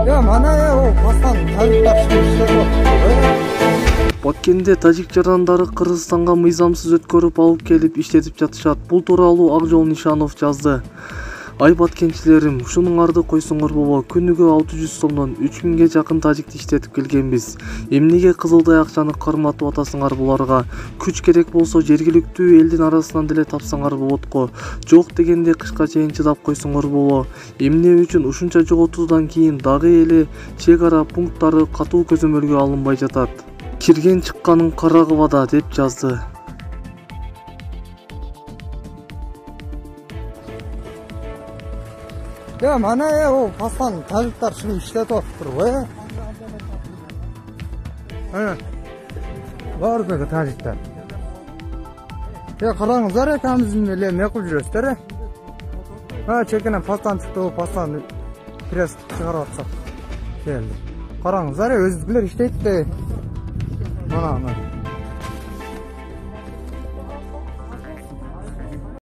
Ya mana ya o Hasan tabiiyyat işledi. Баткенде тажик жарандары Кыргызстанга мыйзамсыз өткөрүп алып келип иштетип жатышат. Бул тууралуу Акжол Нишанов жазды. Ай баткенчилерим, ушунуңарды койсоңор болобу. Күнүгө 600 сомдон 3000ге жакын тажикти иштетип келгенбиз. Эмнеге кызылдай акчаны карматып атасыңар буларга? Күч керек болсо жергиликтүү элдин арасынан деле тапсаңар болот го. Жок дегенде кышка чейин чыдап койсоңор болобу. Эмне үчүн ушунча жоготуудан кийин дагы эле чек ара пункттары катуу көзөмөлгө алынбай жатат? Кирген чыкканын карагыла деп жазды. Ya mana ya o Hasan tabiiyyat işledi oturuyor. Var da tabiiyyat. Ya karangızlar ekamızın ele ne kılып жүрөсүздөр? Ha çekene pastan çıktı o pastan biraz çıkarıp atsak. Geldi. Karangızlar özgürler işleyip de. Mana